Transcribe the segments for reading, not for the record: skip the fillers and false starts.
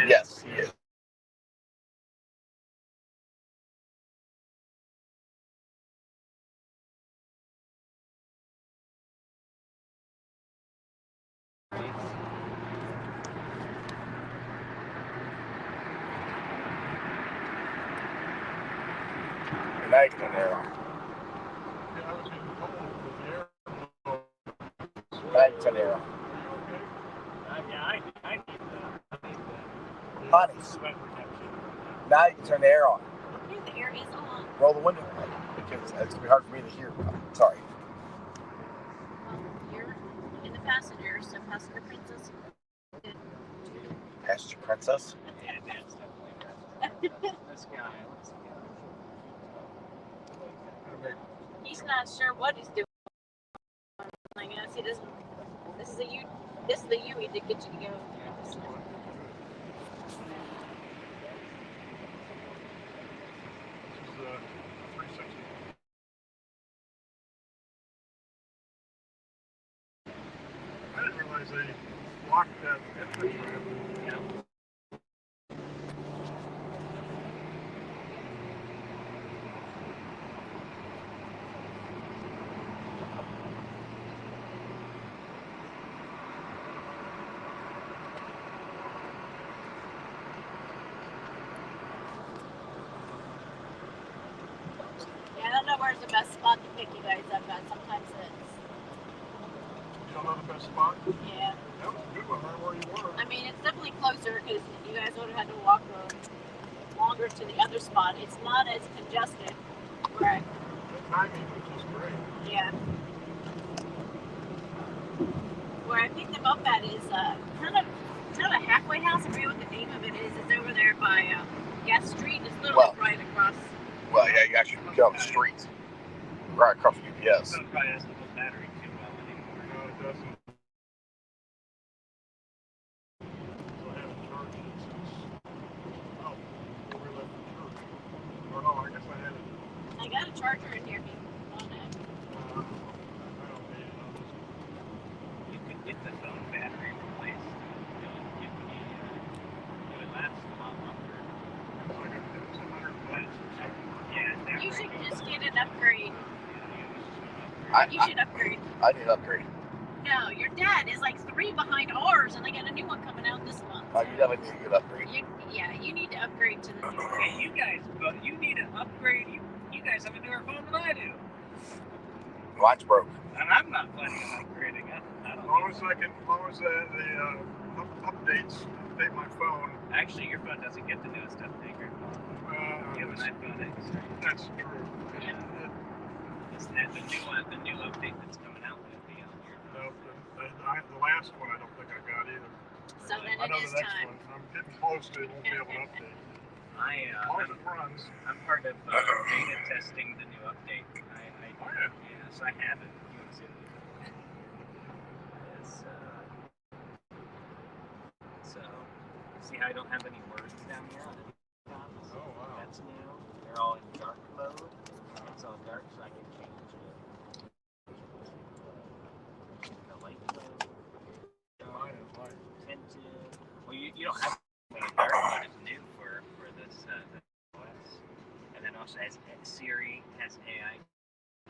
Yes, he is. Now you can turn the air on. Now you can turn the air on. I need Honey, now you can turn the air on. Okay, the air is on. Roll the window because it's going to be hard for me to hear. Sorry. You're in the passenger, so passenger princess. Passenger princess? Yeah, that's definitely this guy. He's not sure what he's doing. I guess he doesn't. This is the U he did get you to go. I didn't realize they locked that entrance ramp. Yeah. Yeah, I don't know where's the best spot to pick you guys up at. Sometimes it's. You don't know the best spot? Yeah. That was a good one, right where you were. I mean, it's definitely closer because you guys would have had to walk longer to the other spot. It's not as congested. Where The timing was just great. yeah. Where I picked them up at is kind of a halfway house. I forget what the name of it is. It's over there by Gas Street. It's literally right across. Well, yeah, you actually get on the street. Right across from UPS. So it probably doesn't hold battery too well anymore. No, it doesn't. So I haven't charged it since, before we left the church. Or no, I guess I had it. I got a charger in here. On it. I don't need it on this one. You could get the phone battery replaced. It would last a lot longer. It's like it's 100 watts or something. Yeah, You should just get an upgrade. I should upgrade. I need an upgrade. No, your dad is like 3 behind ours, and they got a new one coming out this month. You definitely need a good upgrade. You need to upgrade to the new one. Hey, you guys, but you need an upgrade. You guys have a newer phone than I do. Mine's broke. And I'm not planning on upgrading it. As long as the updates update my phone. Actually, your phone doesn't get the newest update. You have an iPhone X, right? That's true. Yeah. The new update that's coming out will be on your phone. No, the last one I don't think I got either. So then I know it is the next time. one. I'm getting close to it. Won't be able to update. As long as it runs. I'm part of beta testing the new update. So I have it. If you want to see it? It's, so, see how I don't have any words down here on it? Oh, wow. That's new. They're all in dark mode. It's all dark, so I can change the light mode. Mine is light. Tinted. Well, you don't have dark mode is new for this OS. And then also has Siri has AI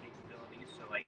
capabilities, so like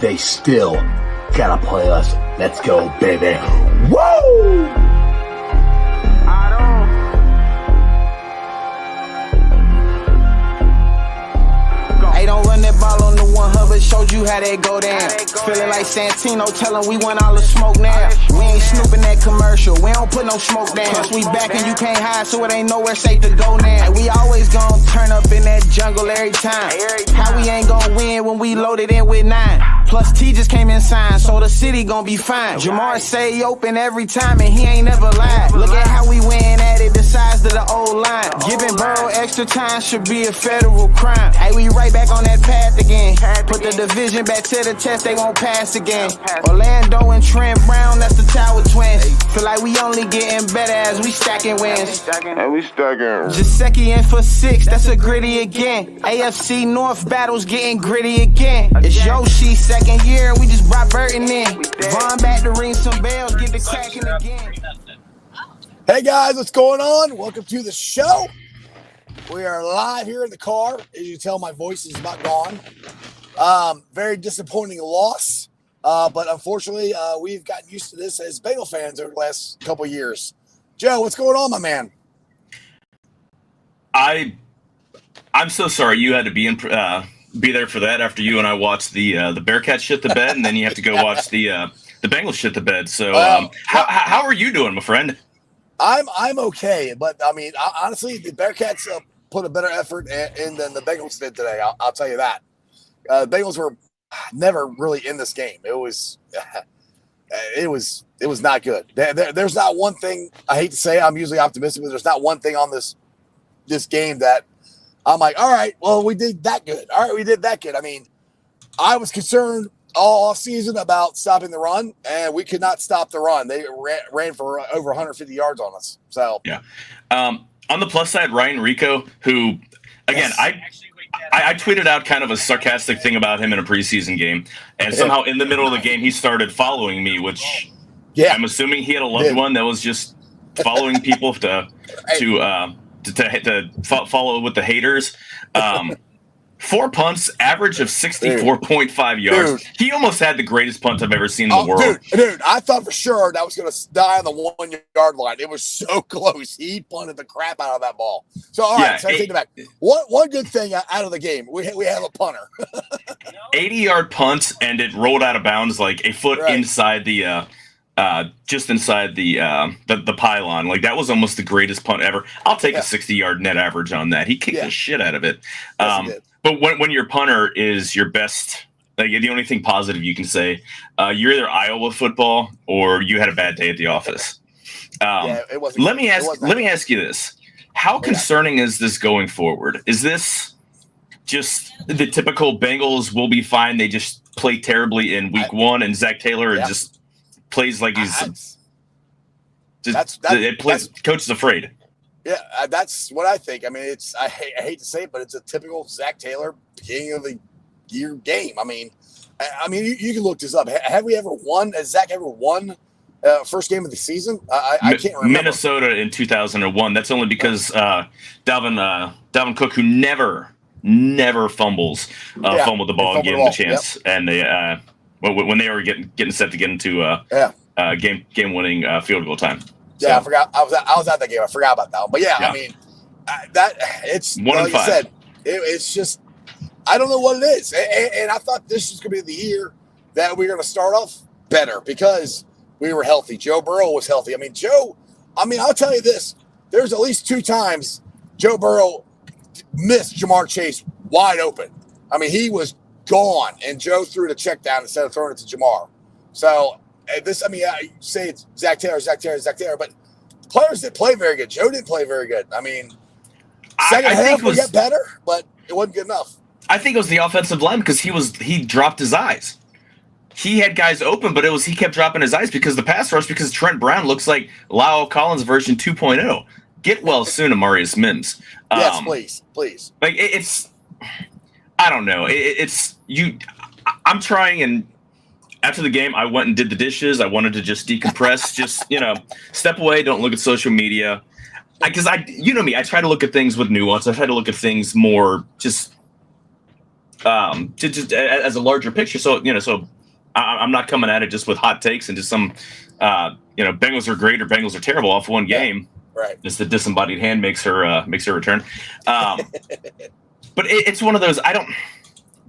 they still gotta play us. Let's go, baby. Woo! Hey, don't run that ball on the one Hubbard, showed you how that go down. Feeling like Santino, tell him we want all the smoke now. We ain't snooping that commercial, we don't put no smoke down. Plus we back and you can't hide, so it ain't nowhere safe to go now. We always gon' turn up in that jungle every time. How we ain't gon' win when we loaded in with 9? Plus T just came in signed, so the city gon' be fine. Jamar say he open every time and he ain't never lied. Look at how we win at it, the size of the old line. Giving Burrow extra time should be a federal crime. Hey, we right back on that path again. Put the division back to the test, they won't pass again. Orlando and Trent Brown, that's the Tower Twins. Feel like we only getting better as we stacking wins. And we stacking. Giuseppe in for 6, that's a gritty again. AFC North battles getting gritty again. It's Yoshi second year, we just brought Burton in. Vaughn back to ring some bells, get the cracking again. Hey guys, what's going on? Welcome to the show. We are live here in the car. As you can tell, my voice is about gone. Very disappointing loss, but unfortunately, we've gotten used to this as Bengal fans over the last couple of years. Joe, what's going on, my man? I'm so sorry you had to be there for that after you and I watched the Bearcats shit the bed, and then you have to go watch the Bengals shit the bed. So, how are you doing, my friend? I'm okay, but I mean, honestly, the Bearcats put a better effort in than the Bengals did today. I'll tell you that. The Bengals were never really in this game. It was not good. There's not one thing. I hate to say I'm usually optimistic, but there's not one thing on this game that I'm like, all right, well, we did that good. All right, we did that good. I mean, I was concerned all offseason about stopping the run, and we could not stop the run. They ran for over 150 yards on us. So yeah. On the plus side, Ryan Rico, who again, yes. I tweeted out kind of a sarcastic thing about him in a preseason game, and somehow in the middle of the game he started following me, which I'm assuming he had a loved one that was just following people to follow with the haters. 4 punts, average of 64.5 yards. Dude. He almost had the greatest punt I've ever seen in the world. Dude, I thought for sure that was going to die on the 1 yard line. It was so close. He punted the crap out of that ball. So, all right, so I take it back. One good thing out of the game, we have a punter. 80-yard punt, and it rolled out of bounds like a foot inside the just inside the pylon. Like, that was almost the greatest punt ever. I'll take a 60-yard net average on that. He kicked the shit out of it. Yes, but when your punter is your best, like the only thing positive you can say, you're either Iowa football or you had a bad day at the office. It wasn't. Let me ask you this: how concerning is this going forward? Is this just the typical Bengals will be fine? They just play terribly in week 1, and Zach Taylor just plays like he's coach is afraid. Yeah, that's what I think. I mean, I hate to say it, but it's a typical Zach Taylor beginning of the year game. I mean, you can look this up. Have we ever won? Has Zach ever won first game of the season? I can't remember. Minnesota in 2001. That's only because Dalvin Cook, who never fumbled the ball and gave him the chance. Yep. And they when they were getting set to get into game-winning field goal time. So. Yeah, I forgot. I was at that game. I forgot about that one. But I mean, it's 1 and 5. You said, it's just I don't know what it is. And I thought this was going to be the year that we were going to start off better because we were healthy. Joe Burrow was healthy. I'll tell you this: there's at least 2 times Joe Burrow missed Jamar Chase wide open. I mean, he was gone, and Joe threw the check down instead of throwing it to Jamar. So. I say it's Zach Taylor, but players didn't play very good. Joe didn't play very good. I mean, second half we got better, but it wasn't good enough. I think it was the offensive line because he dropped his eyes. He had guys open, but he kept dropping his eyes because the pass rush, because Trent Brown looks like La'el Collins version 2.0. Get well soon, Amarius Mims. Yes, please. Like I don't know. I'm trying and. After the game, I went and did the dishes. I wanted to just decompress, just, step away, don't look at social media. Because you know me, I try to look at things with nuance. I try to look at things more just as a larger picture. So I'm not coming at it just with hot takes and just some, Bengals are great or Bengals are terrible off one game. Right. Just the disembodied hand makes her return. But it's one of those.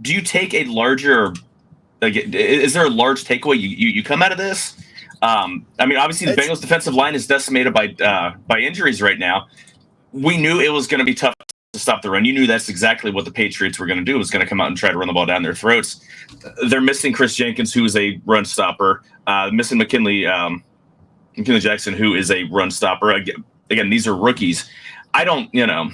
Do you take a larger? Like, is there a large takeaway you come out of this? Obviously the Bengals defensive line is decimated by injuries right now. We knew it was going to be tough to stop the run. You knew that's exactly what the Patriots were going to do, was going to come out and try to run the ball down their throats. They're missing Chris Jenkins, who is a run stopper, missing McKinley Jackson, who is a run stopper. Again, these are rookies. I don't know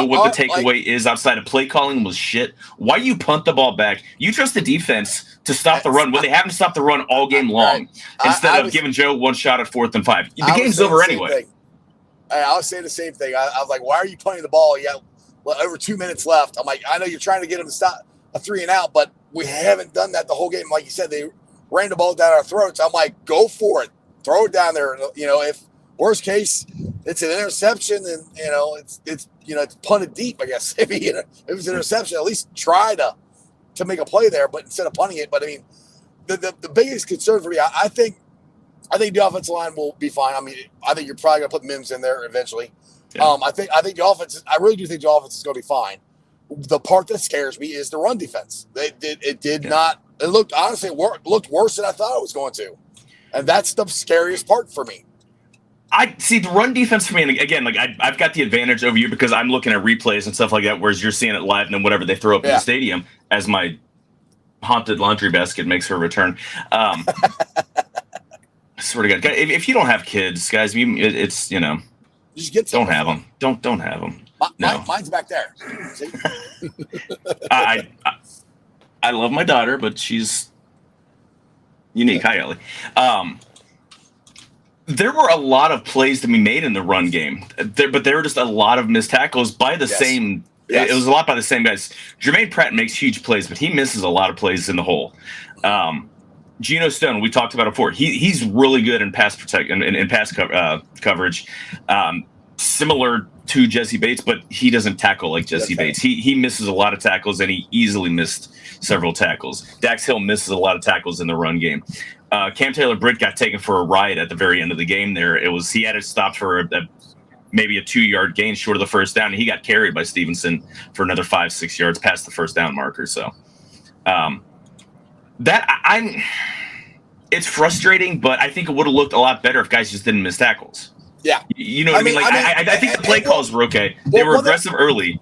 what the takeaway is outside of play calling was shit. Why you punt the ball back? You trust the defense to stop the run when they haven't stopped the run all game long, instead of giving Joe one shot at 4th and 5. The game's over anyway. I was saying the same thing. I was like, why are you punting the ball? You got over 2 minutes left. I'm like, I know you're trying to get them to stop a 3 and out, but we haven't done that the whole game. Like you said, they ran the ball down our throats. I'm like, go for it. Throw it down there. If worst case, it's an interception and, it's punted deep, I guess. If it's an interception, at least try to make a play there, but instead of punting it. But, the biggest concern for me, I think the offensive line will be fine. I think you're probably going to put Mims in there eventually. Yeah. I think the offense. I really do think the offense is going to be fine. The part that scares me is the run defense. It did not. It looked looked worse than I thought it was going to, and that's the scariest part for me. I see the run defense for me, and again, like I've got the advantage over you because I'm looking at replays and stuff like that, whereas you're seeing it live and then whatever they throw up in the stadium as my haunted laundry basket makes her return. I swear to God, if you don't have kids, guys, it's you just get don't have them. Don't have them. No, mine's back there. See? I love my daughter, but she's unique. Hi, Ellie. There were a lot of plays to be made in the run game, but there were just a lot of missed tackles by the same. Yes. It was a lot by the same guys. Jermaine Pratt makes huge plays, but he misses a lot of plays in the hole. Geno Stone, we talked about it before. He's really good in pass coverage, similar to Jesse Bates, but he doesn't tackle like Jesse Bates. He misses a lot of tackles, and he easily missed several tackles. Dax Hill misses a lot of tackles in the run game. Cam Taylor-Britt got taken for a ride at the very end of the game there. He had it stopped for maybe a 2-yard gain short of the first down, and he got carried by Stevenson for another 5-6 yards past the first down marker. So it's frustrating, but I think it would have looked a lot better if guys just didn't miss tackles. Yeah. You know what I mean? I think the play calls were okay. They were aggressive early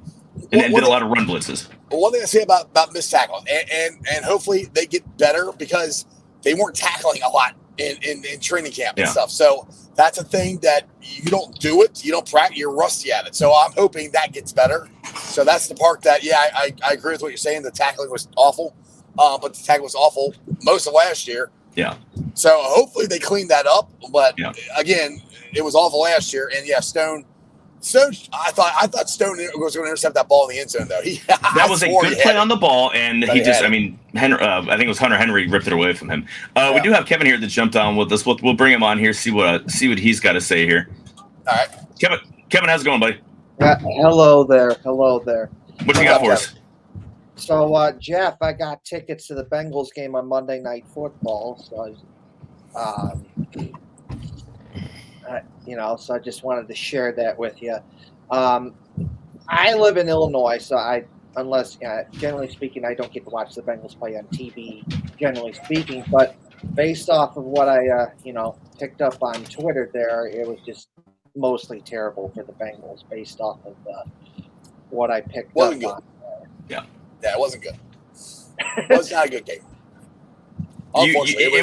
and did a lot of run blitzes. One thing I say about missed tackles, and hopefully they get better because they weren't tackling a lot in training camp and stuff. So that's a thing that you don't do it. You don't practice. You're rusty at it. So I'm hoping that gets better. So that's the part that, I agree with what you're saying. The tackling was awful, but the tackling was awful most of last year. Yeah. So hopefully they cleaned that up. But again, it was awful last year. And Stone. I thought Stone was going to intercept that ball in the end zone, though. That was a good play on the ball, and he just, Henry, I think it was Hunter Henry ripped it away from him. We do have Kevin here that jumped on with us. We'll bring him on here, see what he's got to say here. All right. Kevin, how's it going, buddy? Hello there. What you got for us? So, Jeff, I got tickets to the Bengals game on Monday Night Football, so so I just wanted to share that with you. I live in Illinois, so generally speaking, I don't get to watch the Bengals play on TV, generally speaking, but based off of what I, picked up on Twitter there, it was just mostly terrible for the Bengals based off of what I picked up on. Yeah, it wasn't good. It was not a good game. Unfortunately,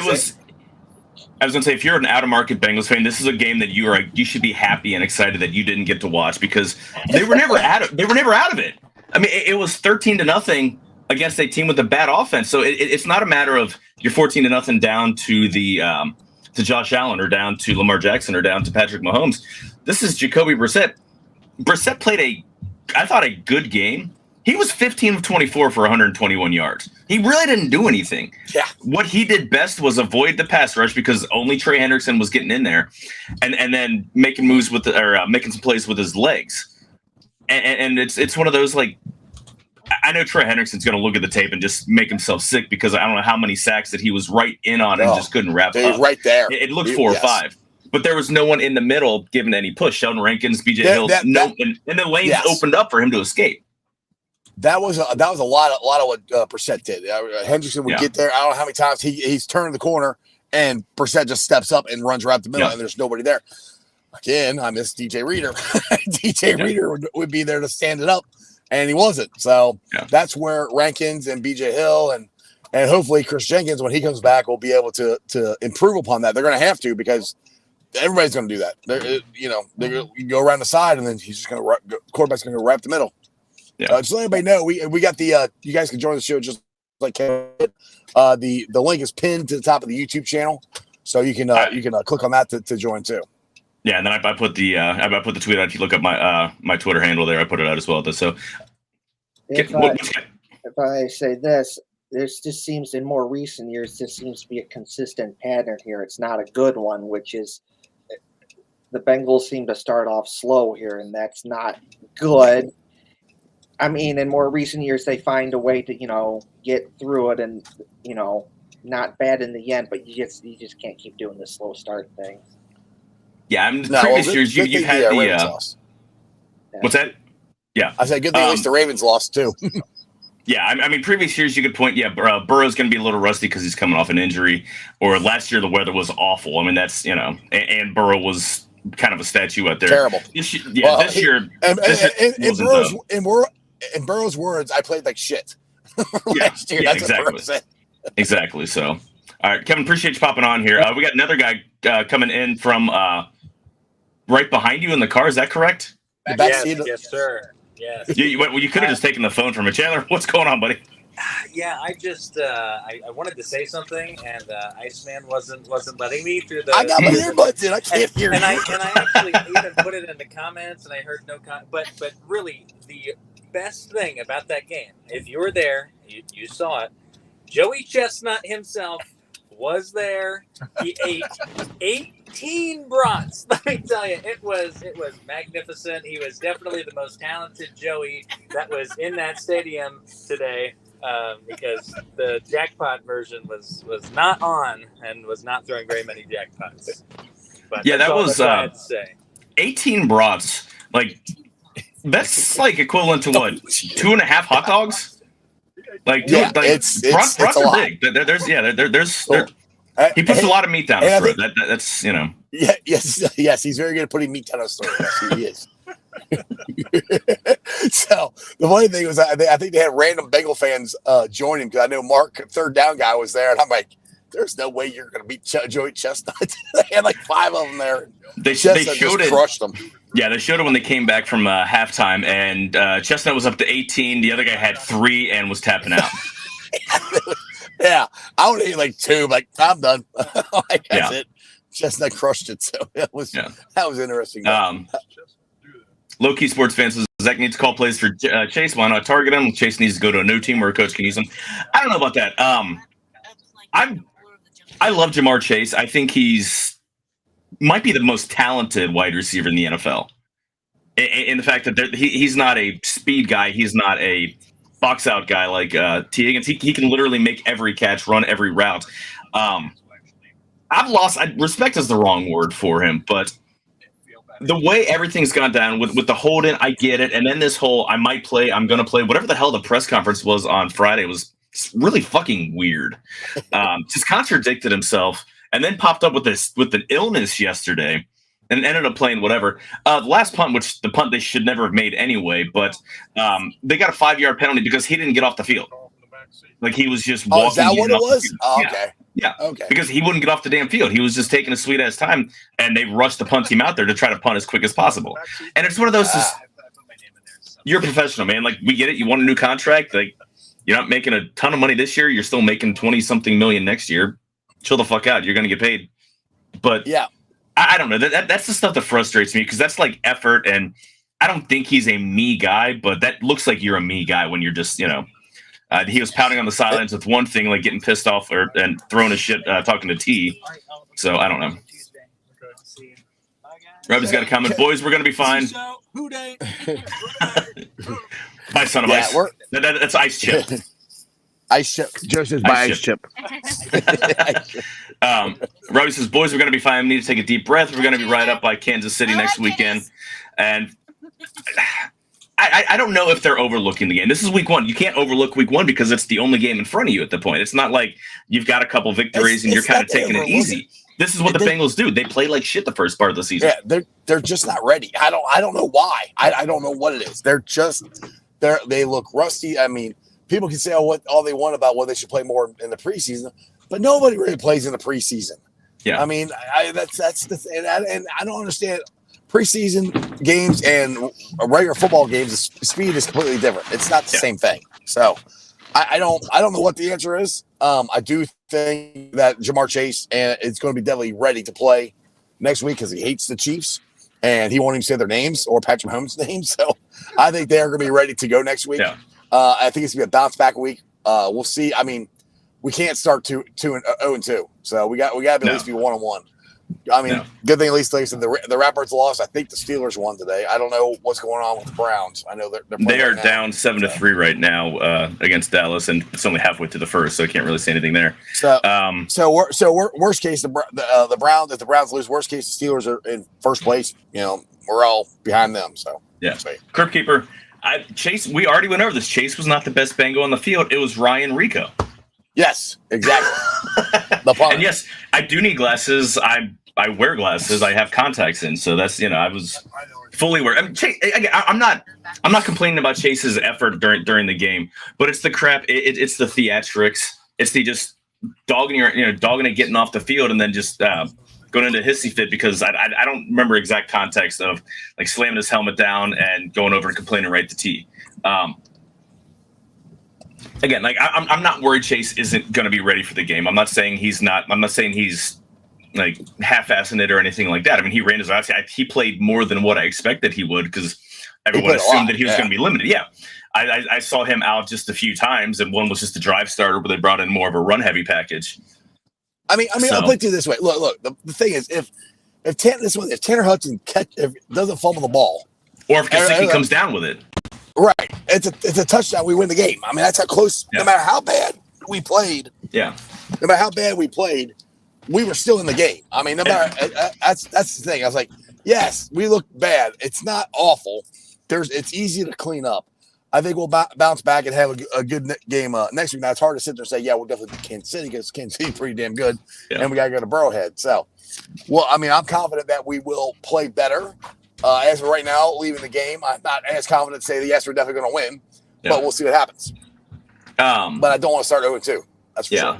I was going to say, if you're an out-of-market Bengals fan, this is a game that you should be happy and excited that you didn't get to watch because they were never out of it. I mean, it was 13-0 against a team with a bad offense. So it's not a matter of you're 14-0 down to to Josh Allen or down to Lamar Jackson or down to Patrick Mahomes. This is Jacoby Brissett. Brissett played I thought a good game. He was 15 of 24 for 121 yards. He really didn't do anything. Yeah. What he did best was avoid the pass rush because only Trey Hendrickson was getting in there, and then making moves making some plays with his legs. And it's one of those, like, I know Trey Hendrickson's going to look at the tape and just make himself sick because I don't know how many sacks that he was right in on and just couldn't wrap up. Right there. It looked 4 or 5. But there was no one in the middle giving any push. Sheldon Rankins, BJ Hill, and the lanes opened up for him to escape. That was a lot of what Brissett did. Hendrickson would get there. I don't know how many times he's turned the corner and Brissett just steps up and runs right up the middle, and there's nobody there. Again, I miss DJ Reader. DJ Reader would be there to stand it up. And he wasn't. So that's where Rankins and BJ Hill and hopefully Chris Jenkins, when he comes back, will be able to improve upon that. They're going to have to because everybody's going to do that. You can go around the side and then he's just going to quarterback's going to go right up the middle. Yeah. Just let everybody know we got the you guys can join the show just like Kevin did. The link is pinned to the top of the YouTube channel, so you can click on that to join too. Yeah, and then I put the tweet out. If you look up my Twitter handle there, I put it out as well. So, if I say this just seems in more recent years, this seems to be a consistent pattern here. It's not a good one, which is the Bengals seem to start off slow here, and that's not good. I mean, in more recent years, they find a way to get through it, and not bad in the end. But you just can't keep doing this slow start thing. Yeah, I mean, previous years you had the what's that? Yeah, I said good thing at least the Ravens lost too. Yeah, I mean, previous years you could point, Burrow's going to be a little rusty because he's coming off an injury, or last year the weather was awful. I mean, that's and Burrow was kind of a statue out there. Terrible. This year, in Burrow's words, I played like shit. Last year, exactly. So, all right, Kevin, appreciate you popping on here. We got another guy coming in from right behind you in the car. Is that correct? Yes, sir. Yes. You could have just taken the phone from a Chandler. What's going on, buddy? Yeah, I just I wanted to say something, and Iceman wasn't letting me through the. I got my earbuds in. I can't hear you. And I actually even put it in the comments, and I heard no comment. But really, the best thing about that game, if you were there, you saw it. Joey Chestnut himself was there. He ate 18 brats. Let me tell you, it was magnificent. He was definitely the most talented Joey that was in that stadium today, because the jackpot version was not on and was not throwing very many jackpots. But yeah, that was 18 brats. Like that's like equivalent to what 2.5 hot dogs. Like, dude, brats are big. There's he puts a lot of meat down his throat. That's Yeah, yes, he's very good at putting meat down his throat. Yes, he is. So the funny thing was, I think they had random Bengal fans join him because I know Mark, third down guy, was there, and I'm like, "There's no way you're going to beat Joey Chestnut." They had like 5 of them there. They showed it. Crushed them. Yeah, they showed it when they came back from halftime, and Chestnut was up to 18. The other guy had 3 and was tapping out. Yeah, I would eat like 2. Like, I'm done. That's it. Chestnut crushed it. So that was interesting. Low key sports fans says Zach needs to call plays for Chase. Why not target him? Chase needs to go to a new team where a coach can use him. I don't know about that. I love Jamar Chase. I think might be the most talented wide receiver in the NFL. In the fact that he's not a speed guy, he's not a box out guy like T. Higgins. He can literally make every catch, run every route. Respect is the wrong word for him, but the way everything's gone down with the hold-in, I get it. And then this whole I'm going to play, whatever the hell the press conference was on Friday was really fucking weird. Just contradicted himself. And then popped up with an illness yesterday and ended up playing whatever. The last punt, which the punt they should never have made anyway, but they got a 5-yard penalty because he didn't get off the field. Like he was just walking. Is that what it was? Oh, okay. Yeah. Okay. Because he wouldn't get off the damn field. He was just taking a sweet ass time, and they rushed the punt team out there to try to punt as quick as possible. And it's one of those. You're a professional, man. Like we get it. You want a new contract. Like you're not making a ton of money this year. You're still making 20-something million next year. Chill the fuck out. You're going to get paid. But yeah, I don't know. That's the stuff that frustrates me because that's like effort. And I don't think he's a me guy, but that looks like you're a me guy when you're just, he was pouting on the sidelines with one thing, like getting pissed off and throwing his shit, talking to T. So I don't know. Robbie's got a comment. Boys, we're going to be fine. My son of ice. That's ice chip. Ice chip. Joe says by ice chip. Robbie says, boys, we're going to be fine. We need to take a deep breath. We're going to be right up by Kansas City next weekend. And I don't know if they're overlooking the game. This is week 1. You can't overlook week 1 because it's the only game in front of you at the point. It's not like you've got a couple victories and you're kind of taking it easy. This is what the Bengals do. They play like shit the first part of the season. Yeah, they're just not ready. I don't know why. I don't know what it is. They look rusty. I mean, people can say all they want about what they should play more in the preseason, but nobody really plays in the preseason. Yeah, I mean, that's the thing, and I don't understand preseason games and regular football games. The speed is completely different. It's not the same thing. So I don't know what the answer is. I do think that Jamar Chase is going to be definitely ready to play next week because he hates the Chiefs and he won't even say their names or Patrick Mahomes' names. So I think they're going to be ready to go next week. Yeah. I think it's going to be a bounce back week. We'll see. I mean, we can't start 2-2. So we got to at least be 1-1. I mean, good thing at least like the Raptors lost. I think the Steelers won today. I don't know what's going on with the Browns. I know they are down 7-3 right now against Dallas, and it's only halfway to the first, so I can't really say anything there. So, worst case, the Browns. If the Browns lose, worst case, the Steelers are in first place. You know, we're all behind them. So yeah, Crypt Keeper. Chase, we already went over this. Chase was not the best Bengal on the field. It was Ryan Rico. Yes, exactly. And yes, I do need glasses. I wear glasses. I have contacts in, so that's I was fully aware. I mean, Chase, I'm not complaining about Chase's effort during the game, but it's the crap. It's the theatrics. It's the just dogging it, getting off the field, and then just going into a hissy fit because I don't remember exact context of like slamming his helmet down and going over and complaining right to T. Again, like I'm not worried Chase isn't going to be ready for the game. I'm not saying he's not. I'm not saying he's like half-assing it or anything like that. I mean, he ran his ass. He played more than what I expected he would because everyone assumed that he was going to be limited. Yeah, I saw him out just a few times, and one was just a drive starter, but they brought in more of a run-heavy package. I mean, I'll put it to you this way. Look. The thing is, if Tanner Hudson doesn't fumble the ball, or if Gesicki comes down with it. Right, it's a touchdown. We win the game. I mean, that's how close. Yeah. No matter how bad we played. Yeah. No matter how bad we played, we were still in the game. I mean, no matter. That's the thing. I was like, yes, we look bad. It's not awful. It's easy to clean up. I think we'll bounce back and have a good game next week. Now it's hard to sit there and say, yeah, we'll definitely beat Kansas City because Kansas City pretty damn good, and we got to go to Burrowhead. So, well, I mean, I'm confident that we will play better. As of right now, leaving the game, I'm not as confident to say that, yes, we're definitely going to win, but we'll see what happens. But I don't want to start 0-2. That's for sure.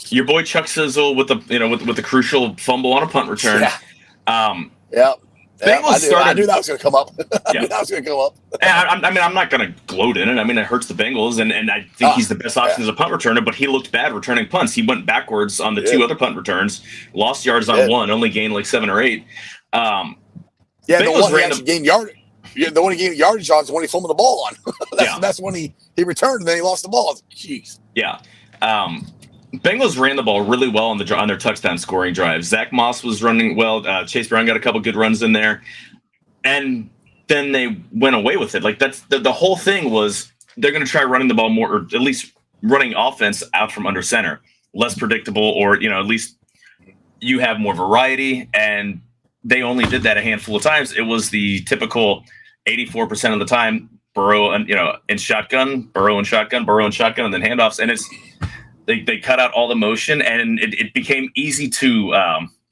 Your boy Chuck Sizzle with the crucial fumble on a punt return. Yeah. I knew that was going to come up. I mean, I'm not going to gloat in it. I mean, it hurts the Bengals, and I think he's the best option as a punt returner, but he looked bad returning punts. He went backwards on the two other punt returns, lost yards on one, only gained like 7 or 8. Yeah, the one he actually gained yardage. Yeah, the one he gained yardage on is when he fumbled the ball on. That's when he returned and then he lost the ball. Jeez. Yeah. Bengals ran the ball really well on their touchdown scoring drive. Zach Moss was running well. Chase Brown got a couple good runs in there, and then they went away with it. Like that's the whole thing was they're going to try running the ball more, or at least running offense out from under center, less predictable, or at least you have more variety. And they only did that a handful of times. It was the typical 84% of the time Burrow and in shotgun, Burrow and shotgun, and then handoffs. And they cut out all the motion, and it became easy to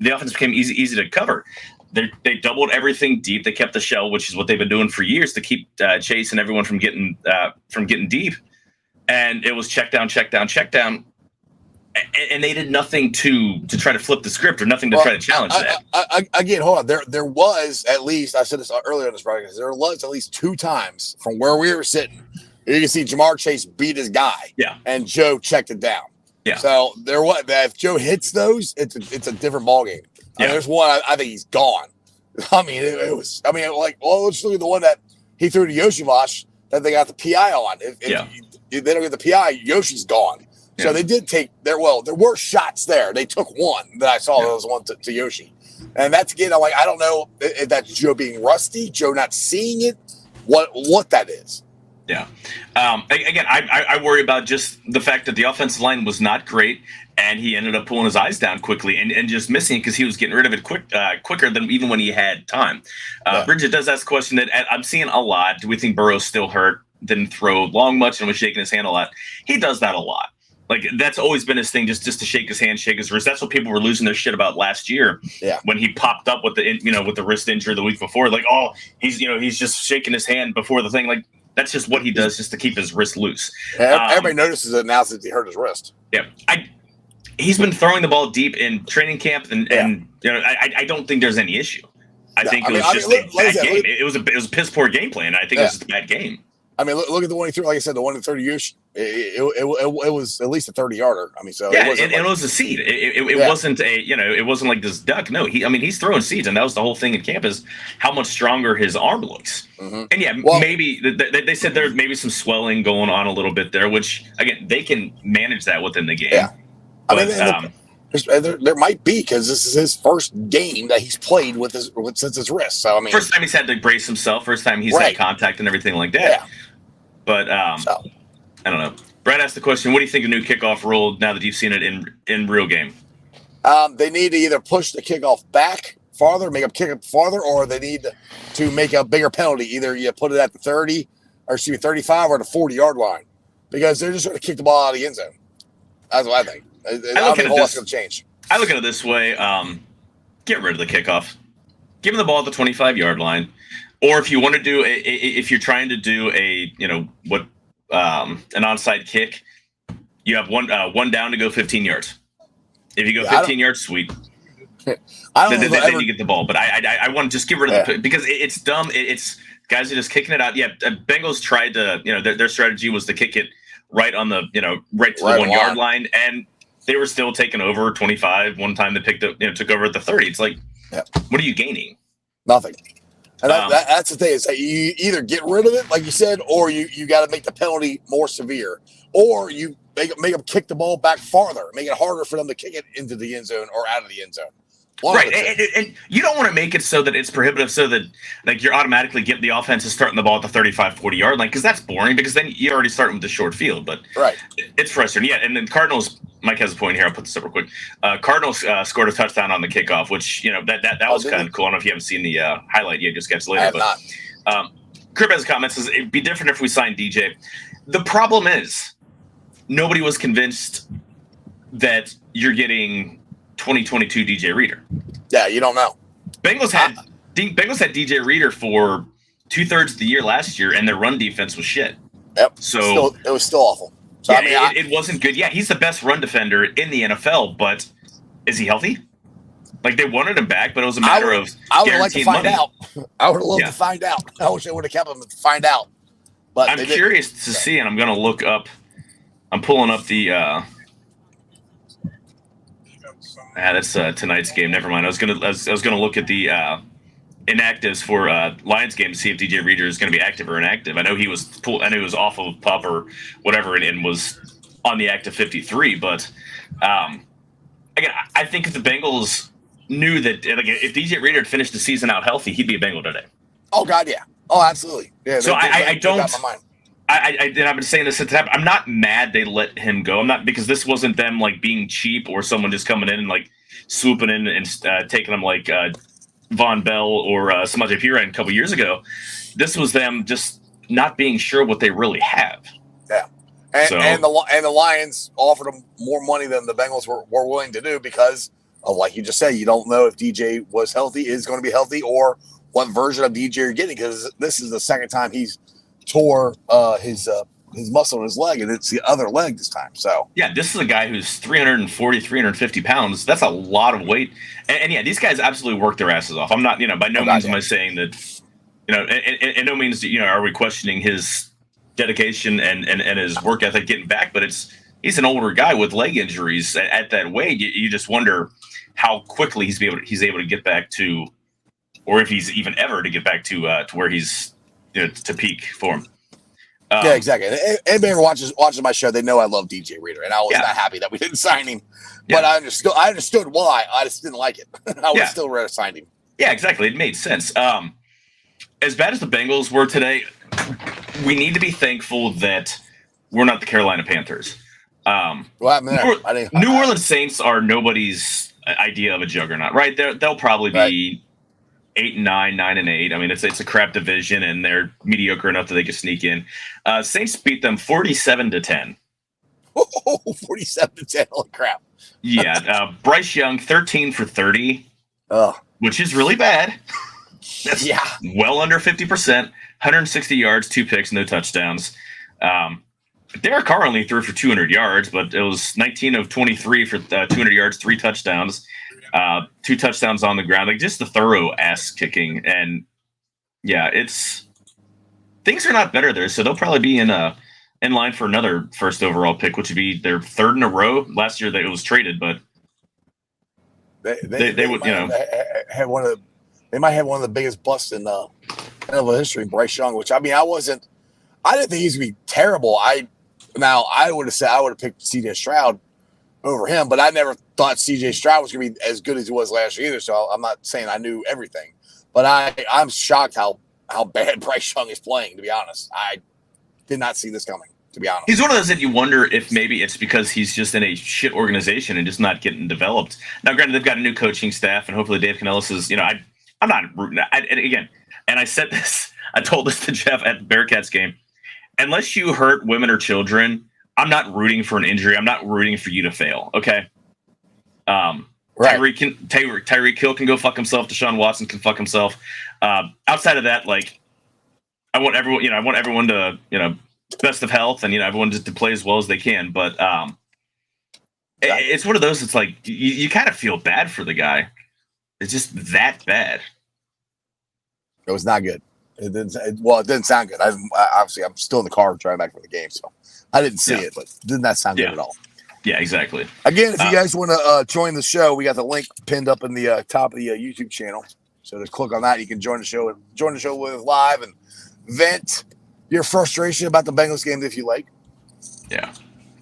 the offense became easy to cover. They doubled everything deep. They kept the shell, which is what they've been doing for years to keep Chase and everyone from getting deep. And it was check down. And they did nothing to try to flip the script or nothing to try to challenge that. Again, hold on. There was at least, I said this earlier in this broadcast, there was at least 2 times from where we were sitting. You can see Jamar Chase beat his guy. Yeah. And Joe checked it down. Yeah. So if Joe hits those, it's a different ballgame. I mean, there's one, I think he's gone. I mean, it was, let's look at the one that he threw to Yoshivash that they got the PI on. If they don't get the PI, Yoshi's gone. So they did take there were shots there. They took one that I saw. There was one to Yoshi. And that's, again, I'm like, I don't know if that's Joe being rusty, Joe not seeing it, what that is. Yeah. Again, I worry about just the fact that the offensive line was not great, and he ended up pulling his eyes down quickly and just missing it because he was getting rid of it quicker than even when he had time. Bridget does ask a question that I'm seeing a lot. Do we think Burrow's still hurt? Didn't throw long much and was shaking his hand a lot. He does that a lot. Like, that's always been his thing, just to shake his hand, shake his wrist. That's what people were losing their shit about last year. Yeah. When he popped up with the wrist injury the week before, like, oh, he's just shaking his hand before the thing. Like, that's just what he does, just to keep his wrist loose. Everybody notices it now since he hurt his wrist. Yeah. He's been throwing the ball deep in training camp, and I don't think there's any issue. I think it was just a bad game. It was a piss poor game plan. I think it was just a bad game. I mean, look at the one he threw. Like I said, the one in 30 years, it was at least a 30-yarder. I mean, so it was a seed. It wasn't it wasn't like this duck. No, he's throwing seeds, and that was the whole thing in camp, is how much stronger his arm looks. Mm-hmm. And maybe they said there may be some swelling going on a little bit there, which again they can manage that within the game. Yeah, there might be, because this is his first game that he's played since his wrist. So I mean, first time he's had to brace himself. First time he's had contact and everything like that. Yeah. But I don't know. Brad asked the question, what do you think of the new kickoff rule now that you've seen it in real game? They need to either push the kickoff back farther, make them kick it farther, or they need to make a bigger penalty. Either you put it at the 35 or the 40-yard line, because they're just going to kick the ball out of the end zone. That's what I think. I don't think what's going to change. I look at it this way. Get rid of the kickoff. Give him the ball at the 25-yard line. Or if you want to do if you're trying to do an onside kick, you have one down to go 15 yards. If you go 15 yards, sweet. Then you get the ball. But I want to just get rid of the, because it's dumb. It's guys are just kicking it out. Yeah, Bengals tried to, their strategy was to kick it right on the, right to the 1 yard line, and they were still taking over 25. One time they took over at the 30. It's like, what are you gaining? Nothing. And that's the thing, is that you either get rid of it, like you said, or you got to make the penalty more severe, or you make them kick the ball back farther, make it harder for them to kick it into the end zone or out of the end zone. Right, and you don't want to make it so that it's prohibitive, so that like you're automatically getting the offense is starting the ball at the 35, 40-yard line, because that's boring, because then you're already starting with the short field. But it's frustrating. Yeah, and then Cardinals, Mike has a point here. I'll put this up real quick. Cardinals scored a touchdown on the kickoff, which that was kind of cool. I don't know if you haven't seen the highlight yet. Just catch later. I have not. Crib has a comment, says it'd be different if we signed DJ. The problem is nobody was convinced that you're getting 2022 DJ Reader. Yeah, you don't know. Bengals had DJ Reader for 2/3 of the year last year, and their run defense was shit. Yep. So it was still awful. So yeah, it wasn't good. Yeah, he's the best run defender in the NFL, but is he healthy? Like, they wanted him back, but it was a matter of I would like to find money. out. I would have loved to find out. I wish they would have kept him to find out. But I'm curious to see, and I'm going to look up. I'm pulling up the. That's tonight's game. Never mind. I was gonna look at the inactives for Lions game to see if DJ Reader is going to be active or inactive. I know he was off of PUP or whatever, and was on the active 53. But again, I think if the Bengals knew that, like, if DJ Reader had finished the season out healthy, he'd be a Bengal today. Oh God, yeah. Oh, absolutely. Yeah. So I don't. I've been saying this since it happened. I'm not mad they let him go. I'm not, because this wasn't them like being cheap or someone just coming in and like swooping in and taking them like Von Bell or Samaje Perine a couple years ago. This was them just not being sure what they really have. Yeah, and the Lions offered them more money than the Bengals were willing to do, because of, like you just said, you don't know if DJ was healthy, is going to be healthy, or what version of DJ you're getting, because this is the second time he's tore his muscle in his leg, and it's the other leg this time. So yeah, this is a guy who's 340, 350 pounds. That's a lot of weight. And yeah, these guys absolutely work their asses off. I'm not, by no means am I saying that, and no means, are we questioning his dedication and his work ethic getting back, but he's an older guy with leg injuries at that weight. You just wonder how quickly he's able to get back to, or if he's even ever to get back to where he's, to peak for him. Yeah, exactly. Anybody who watches my show, they know I love DJ Reader, and I was not happy that we didn't sign him. But I understood why. I just didn't like it. I would still rather sign him. Yeah, exactly. It made sense. As bad as the Bengals were today, we need to be thankful that we're not the Carolina Panthers. New Orleans Saints are nobody's idea of a juggernaut, right? They'll probably be 8-9, 9-8. I mean, it's a crap division, and they're mediocre enough that they can sneak in. Saints beat them 47-10. Oh, 47-10. Holy crap. Yeah. Bryce Young, 13 for 30, which is really bad. That's well under 50%. 160 yards, 2 picks, no touchdowns. Derek Carr only threw for 200 yards, but it was 19 of 23 for 200 yards, 3 touchdowns, 2 touchdowns on the ground. Like, just the thorough ass kicking. And yeah, things are not better there. So they'll probably be in line for another first overall pick, which would be their 3rd in a row. Last year it was traded, but they would, have one of the. They might have one of the biggest busts in NFL history, Bryce Young. Which, I mean, I didn't think he's gonna be terrible. I would have picked C.J. Stroud over him, but I never thought C.J. Stroud was gonna be as good as he was last year either. So I'm not saying I knew everything, but I'm shocked how bad Bryce Young is playing. To be honest, I did not see this coming. To be honest, he's one of those that you wonder if maybe it's because he's just in a shit organization and just not getting developed. Now, granted, they've got a new coaching staff, and hopefully Dave Canellis is. I'm not rooting. And I said this. I told this to Jeff at the Bearcats game. Unless you hurt women or children, I'm not rooting for an injury. I'm not rooting for you to fail. Okay. Tyreek Hill can go fuck himself. Deshaun Watson can fuck himself. Outside of that, like, I want everyone to, best of health, and everyone just to play as well as they can. But it's one of those. It's like you kind of feel bad for the guy. It's just that bad. It was not good. It didn't sound good. Obviously, I'm still in the car driving back from the game, so I didn't see it, but it did not sound good at all. Yeah, exactly. Again, if you guys want to join the show, we got the link pinned up in the top of the YouTube channel. So just click on that. You can join the show with live and vent your frustration about the Bengals game if you like. Yeah.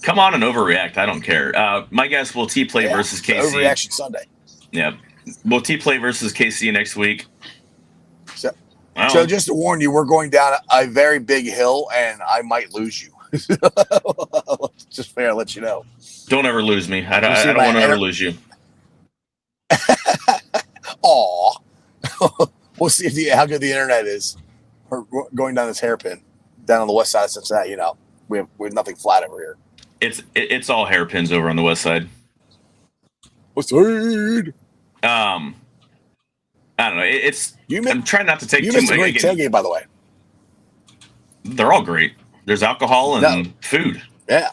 Come on and overreact. I don't care. My guess will T play versus KC. Overreaction Sunday. Yeah. We'll T play versus KC next week. So just to warn you, we're going down a very big hill, and I might lose you. Just fair, let you know. Don't ever lose me. I don't want to ever lose you. Aw. We'll see how good the internet is. We're going down this hairpin down on the west side of Cincinnati. We have nothing flat over here. It's all hairpins over on the west side. West side. I don't know. I'm trying not to take too much. You missed a great tailgate, by the way. They're all great. There's alcohol and food. Yeah.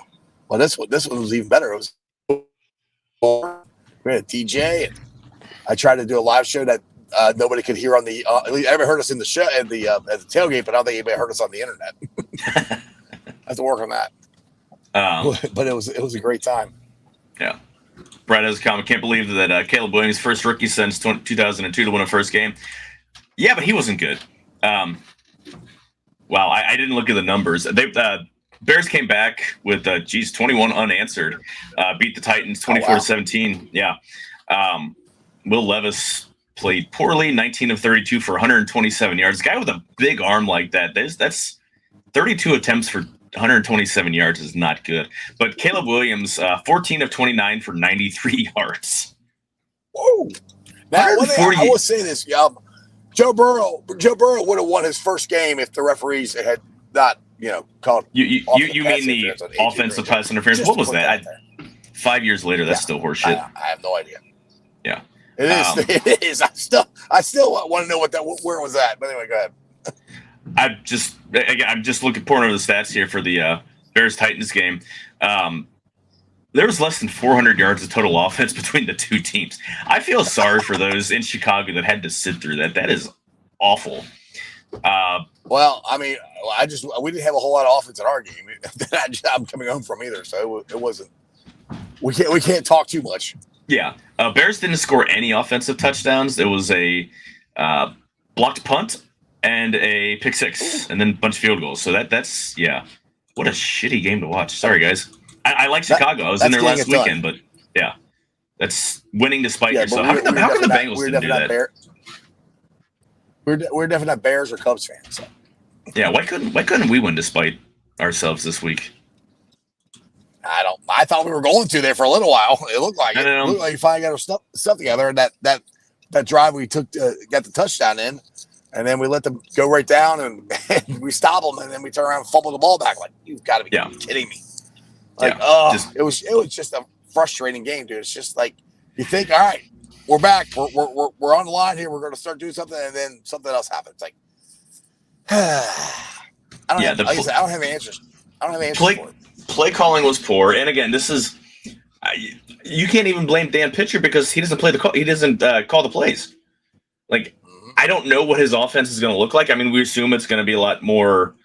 Well, this one was even better. It was we had a DJ, and I tried to do a live show that nobody could hear on the. Everybody heard us in the show at the tailgate, but I don't think anybody heard us on the internet. I have to work on that. But it was a great time. Yeah. Brad has a comment. Can't believe that Caleb Williams, first rookie since 2002 to win a first game. Yeah, but he wasn't good. Wow, I didn't look at the numbers. Bears came back with 21 unanswered. Beat the Titans 24-17. Yeah. Will Levis played poorly, 19 of 32 for 127 yards. A guy with a big arm like that's 32 attempts for 127 yards is not good. But Caleb Williams, 14 of 29 for 93 yards. Whoa. Now, I will say this, Joe Burrow would have won his first game if the referees had not, called. You mean the offensive pass interference? What was that? 5 years later, that's still horseshit. I have no idea. Yeah, it is. It is. I still want to know where it was at. But anyway, go ahead. I'm just pouring over the stats here for the Bears Titans game. There was less than 400 yards of total offense between the two teams. I feel sorry for those in Chicago that had to sit through that. That is awful. Well, I mean, we didn't have a whole lot of offense in our game that I'm coming home from either, so it wasn't. We can't talk too much. Yeah, Bears didn't score any offensive touchdowns. It was a blocked punt and a pick six, and then a bunch of field goals. So that's what a shitty game to watch. Sorry, guys. I like Chicago. I was in there last weekend, but yeah, that's winning despite yourself. How can the Bengals didn't do that? We're definitely not Bears or Cubs fans. So. Yeah, why couldn't we win despite ourselves this week? I thought we were going to there for a little while. It looked like I it. know. Looked like you finally got our stuff together, and that drive we took got the touchdown in, and then we let them go right down, and we stop them, and then we turn around and fumble the ball back. Like, you've got to be kidding me! Like, it was just a frustrating game, dude. It's just like you think, all right, we're back, we're on the line here, we're going to start doing something, and then something else happens. Like, I don't have answers. I don't have answers for it. Play calling was poor, and again, this is you can't even blame Dan Pitcher because he doesn't call the plays. Like, I don't know what his offense is going to look like. I mean, we assume it's going to be a lot more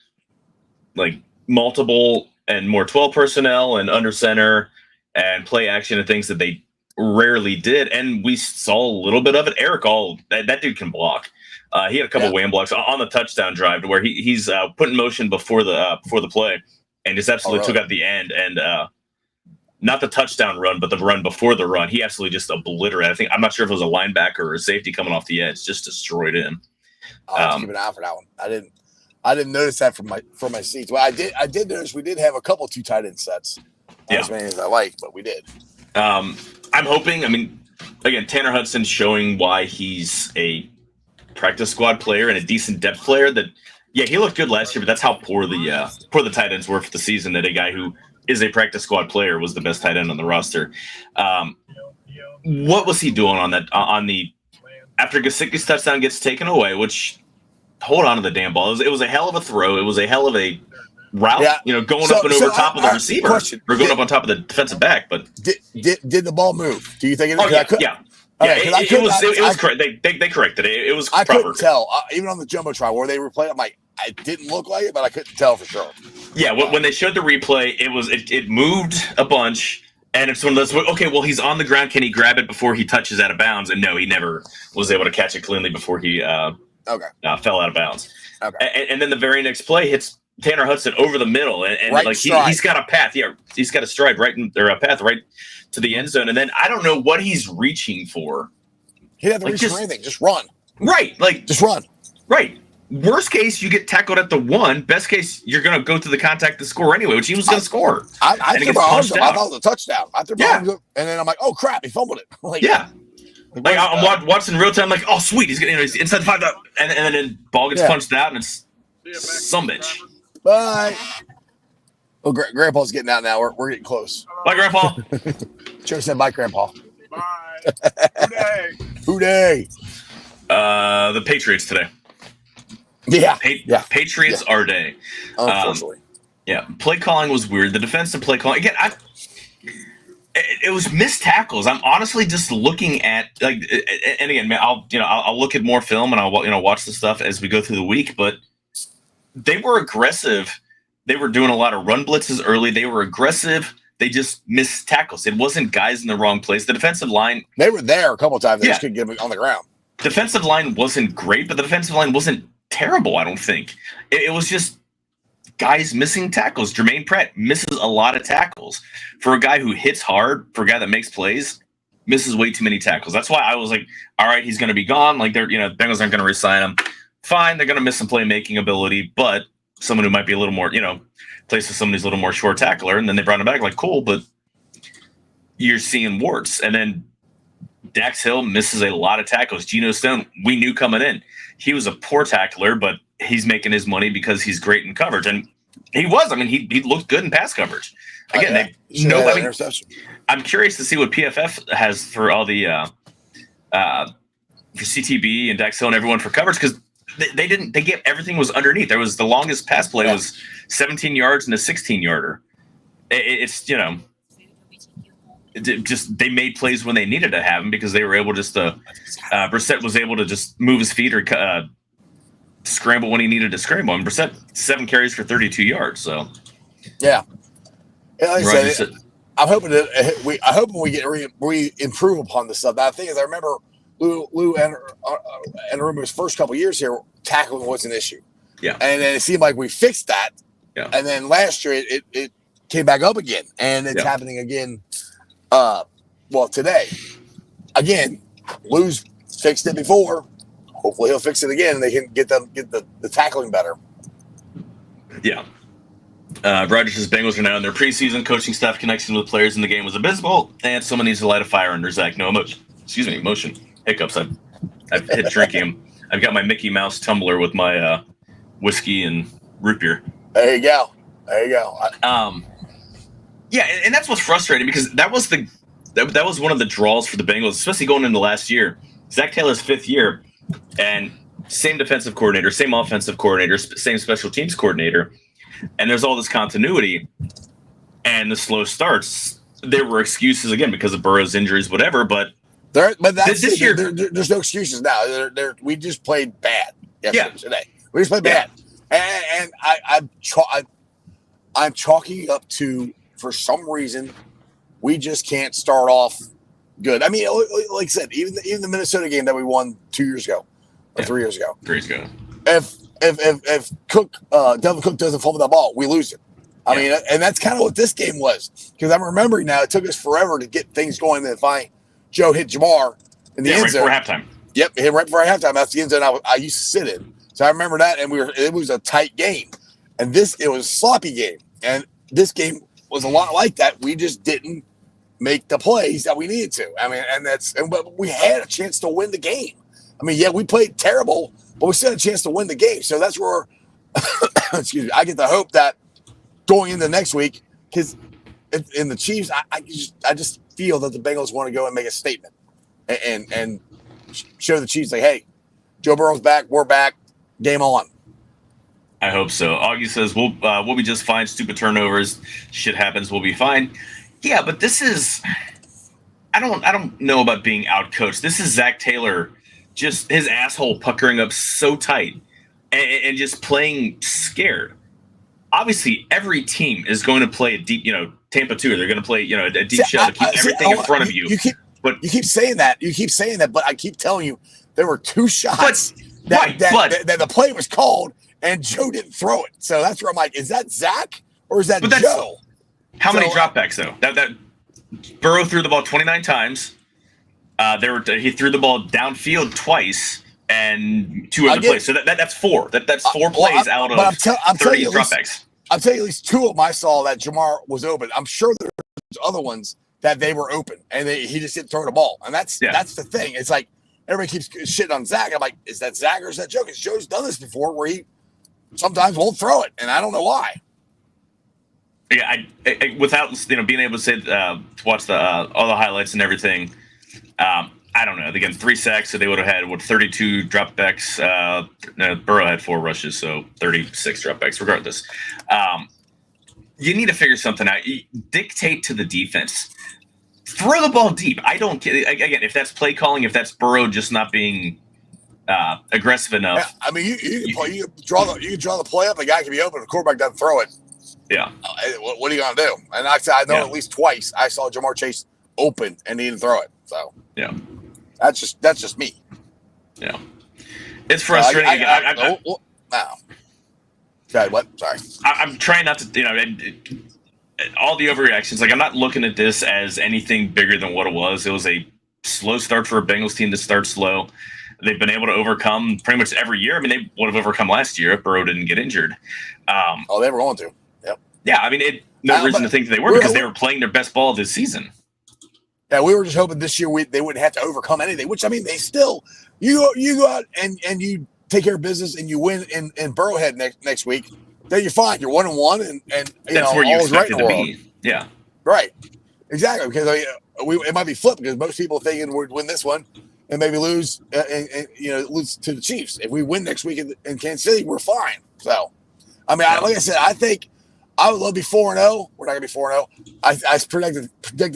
like multiple and more 12 personnel and under center and play action and things that they rarely did, and we saw a little bit of it. Eric that dude can block. He had a couple wham blocks on the touchdown drive where he's put in motion before the play. And just absolutely took out the end, and not the touchdown run, but the run before the run. He absolutely just obliterated. I'm not sure if it was a linebacker or a safety coming off the edge, just destroyed him. I'll have to keep an eye for that one. I didn't notice that from my seats. Well, I did notice we did have a couple 2 tight end sets. Not as many as I like, but we did. I'm hoping. I mean, again, Tanner Hudson's showing why he's a practice squad player and a decent depth player. That. Yeah, he looked good last year, but that's how poor the tight ends were for the season. That a guy who is a practice squad player was the best tight end on the roster. What was he doing on the after Gesicki's touchdown gets taken away? Which, hold on to the damn ball. It was a hell of a throw. It was a hell of a route. Yeah. Going up and over top of the receiver or going up on top of the defensive back. But did the ball move? Do you think it? Yeah. It was correct. They corrected it. It was I proper. couldn't tell. Even on the Jumbotron where they replayed, I'm like, it didn't look like it, but I couldn't tell for sure. Yeah, when they showed the replay, it moved a bunch, and it's one of those. Okay, well, he's on the ground. Can he grab it before he touches out of bounds? And no, he never was able to catch it cleanly before he fell out of bounds. Okay, and then the very next play hits Tanner Hudson over the middle, and right like he's got a path. Yeah, he's got a stride a path right to the end zone, and then I don't know what he's reaching for. He didn't have to reach for anything. Just run. Right, just run. Right. Worst case, you get tackled at the 1. Best case, you're going to go to the contact to score anyway, which he was going to score. I threw my arms up. I thought it was a touchdown. I threw my arms up, and then I'm like, oh, crap, he fumbled it. I'm watching real time, like, oh, sweet, he's inside the 5, and then the ball gets punched out, and it's some bitch. Bye. Oh, Grandpa's getting out now. We're getting close. Bye, Grandpa. Joe said bye, Grandpa. Bye. Who day? The Patriots today. Yeah. Patriots our day. Unfortunately. Play calling was weird. The defensive play calling again. It was missed tackles. I'm honestly just looking at and again, man, I'll look at more film and I'll watch the stuff as we go through the week. But they were aggressive. They were doing a lot of run blitzes early. They were aggressive. They just missed tackles. It wasn't guys in the wrong place. The defensive line. They were there a couple of times. They just couldn't get them on the ground. Defensive line wasn't great, but the defensive line wasn't terrible, I don't think. It was just guys missing tackles. Jermaine Pratt misses a lot of tackles. For a guy who hits hard, for a guy that makes plays, misses way too many tackles. That's why I was like, all right, he's going to be gone. Like, Bengals aren't going to re-sign him. Fine, they're going to miss some playmaking ability, but someone who might be a little more, plays with somebody who's a little more short tackler, and then they brought him back, like, cool, but you're seeing warts. And then Dax Hill misses a lot of tackles. Geno Stone, we knew coming in, he was a poor tackler, but he's making his money because he's great in coverage. And he was. I mean, he looked good in pass coverage. Again, I'm curious to see what PFF has for all the for CTB and Dax Hill and everyone for coverage, because they gave everything was underneath. There was the longest pass play was 17 yards and a 16-yarder. It's just they made plays when they needed to have them because they were able just to Brissett was able to just move his feet or scramble when he needed to scramble. And Brissett 7 carries for 32 yards. So like I said, I'm hoping that we improve upon this stuff. Now, the thing is, I remember Lou and Aruma's first couple years here, tackling was an issue. Yeah, and then it seemed like we fixed that. Yeah, and then last year it came back up again, and it's happening again. Today, again, Lou's fixed it before. Hopefully, he'll fix it again, and they can get the tackling better. Yeah. Rogers says Bengals are now in their preseason. Coaching staff connection with players in the game was abysmal, and someone needs to light a fire under Zach. No emotion. Excuse me, emotion. Hiccups. I've hit drinking. I've got my Mickey Mouse tumbler with my whiskey and root beer. There you go. There you go. Yeah, and that's what's frustrating because that was one of the draws for the Bengals, especially going into last year. Zach Taylor's 5th year, and same defensive coordinator, same offensive coordinator, same special teams coordinator, and there's all this continuity and the slow starts. There were excuses again because of Burrow's injuries, whatever. But this year, there's no excuses now. We just played bad today. We just played bad, and I'm chalking up to, for some reason, we just can't start off good. I mean, like I said, even the Minnesota game that we won 2 years ago or 3 years ago. 3 years ago. If Cook, Devin Cook doesn't fumble that ball, we lose it. I mean, and that's kind of what this game was. Because I'm remembering now, it took us forever to get things going. Then finally, Joe hit Jamar in the end zone. Right before halftime. Yep, hit right before halftime. That's the end zone I used to sit in. So I remember that, and it was a tight game. And it was a sloppy game. And this game was a lot like that. We just didn't make the plays that we needed to. I mean, but we had a chance to win the game. I mean, yeah, we played terrible, but we still had a chance to win the game. So that's where, excuse me, I get the hope that going into next week, because in the Chiefs, I just feel that the Bengals want to go and make a statement and show the Chiefs, like, hey, Joe Burrow's back, we're back, game on. I hope so. Augie says we'll be just fine. Stupid turnovers, shit happens. We'll be fine. Yeah, but this is. I don't know about being outcoached. This is Zach Taylor, just his asshole puckering up so tight, and just playing scared. Obviously, every team is going to play a deep. Tampa too. They're going to play a deep shell to keep everything in front of you. You keep saying that. But I keep telling you there were 2 shots that the play was called. And Joe didn't throw it. So that's where I'm like, is that Zach or is that Joe? How many dropbacks, though? That Burrow threw the ball 29 times. He threw the ball downfield twice and 2 other plays. So that's 4. That's 4 plays out of 30 dropbacks. I'm telling you, at least 2 of them I saw that Jamar was open. I'm sure there's other ones that they were open, and he just didn't throw the ball. And that's the thing. It's like everybody keeps shitting on Zach. I'm like, is that Zach or is that Joe? Because Joe's done this before where he sometimes won't throw it, and I don't know why. Yeah, I without being able to say to watch all the highlights and everything. I don't know. Again, 3 sacks, so they would have had 32 dropbacks. Burrow had 4 rushes, so 36 dropbacks. Regardless, you need to figure something out. Dictate to the defense. Throw the ball deep. I don't get again if that's play calling, if that's Burrow just not being aggressive enough. Yeah, I mean, you can draw the play up. The guy can be open. The quarterback doesn't throw it. Yeah. What are you gonna do? And I know at least twice I saw Jamar Chase open and he didn't throw it. So yeah, that's just me. Yeah, it's frustrating. Wow. Okay, what? Sorry. I'm trying not to. All the overreactions. Like I'm not looking at this as anything bigger than what it was. It was a slow start for a Bengals team to start slow. They've been able to overcome pretty much every year. I mean, they would have overcome last year if Burrow didn't get injured. They were going to. Yep. Yeah, I mean, no reason to think that they were because they were playing their best ball this season. Yeah, we were just hoping this year they wouldn't have to overcome anything. Which I mean, they still you go out and you take care of business and you win in Burrowhead next week. Then you're fine. You're 1-1 and that's where you expect it to be. Yeah. Right. Exactly. Because it might be flipped because most people are thinking we'd win this one and maybe lose lose to the Chiefs. If we win next week in Kansas City, we're fine. So, I mean, like I said, I think I would love to be 4-0. We're not gonna be 4-0. I predicted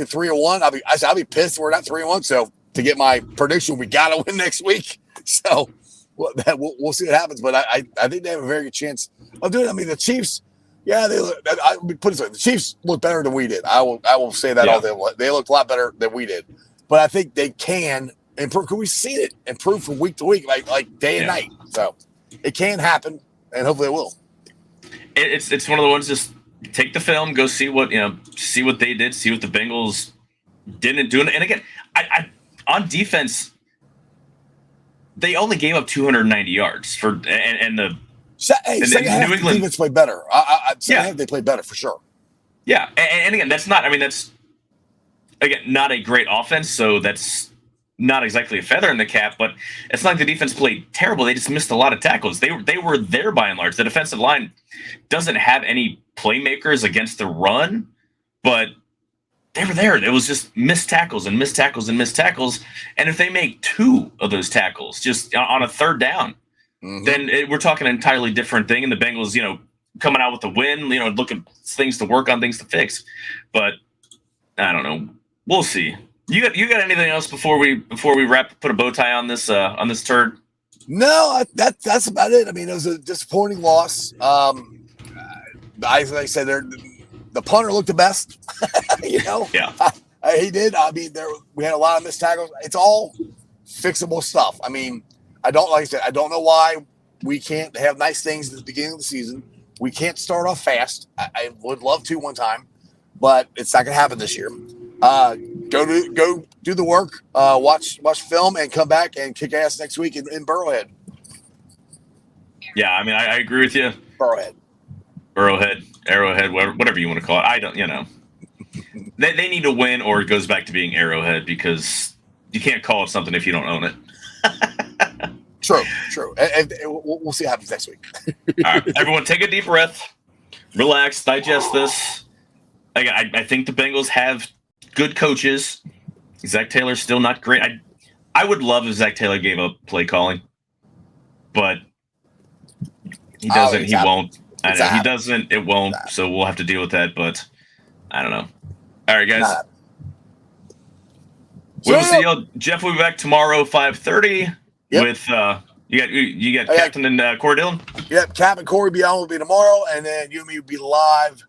3-1. I'll be pissed if we're not 3-1. So to get my prediction, we gotta win next week. So we'll see what happens. But I think they have a very good chance of doing it. I mean, the Chiefs, the Chiefs look better than we did. I will say that all day. They looked a lot better than we did. But I think they can improve. Because we've seen it improve from week to week, like day and night. So it can happen, and hopefully it will. It's one of the ones. Just take the film, go see what they did, see what the Bengals didn't do. And again, I on defense, they only gave up 290 yards and the Second half, New the England defense played better. Second half, they played better for sure. Yeah, and again, that's not. I mean, that's again not a great offense, so that's not exactly a feather in the cap. But it's not like the defense played terrible. They just missed a lot of tackles. They were there by and large. The defensive line doesn't have any playmakers against the run, but they were there. It was just missed tackles and missed tackles and missed tackles. And if they make 2 of those tackles just on a third down, then we're talking an entirely different thing. And the Bengals, coming out with the win, looking things to work on, things to fix. But I don't know. We'll see. You got anything else before we put a bow tie on this turd? No, that's about it. I mean, it was a disappointing loss. Like I said, the punter looked the best. Yeah, he did. I mean, we had a lot of missed tackles. It's all fixable stuff. I mean, I don't know why we can't have nice things at the beginning of the season. We can't start off fast. I would love to one time, but it's not going to happen this year. Go do the work, watch film, and come back and kick ass next week in Burrowhead. Yeah, I mean, I agree with you. Burrowhead, Arrowhead, whatever you want to call it. I don't, they need to win, or it goes back to being Arrowhead, because you can't call it something if you don't own it. True. And we'll see what happens next week. All right, everyone, take a deep breath, relax, digest this. Again, I think the Bengals have good coaches. Zach Taylor's still not great. I would love if Zach Taylor gave up play calling, but he doesn't. He won't. I know he doesn't. It won't. So we'll have to deal with that. But I don't know. All right, guys. We'll see you. Jeff will be back tomorrow, 5:30. Yep. With you got Captain and Corey Dillon. Yep, Cap and Corey Beyond will be tomorrow, and then you and me will be live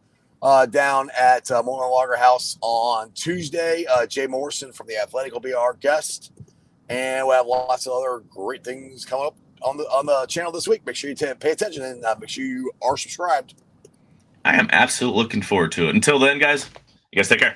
down at Morgan Lager House on Tuesday. Jay Morrison from The Athletic will be our guest, and we'll have lots of other great things coming up on the channel this week. Make sure you pay attention, and make sure you are subscribed. I am absolutely looking forward to it. Until then, guys, you guys take care.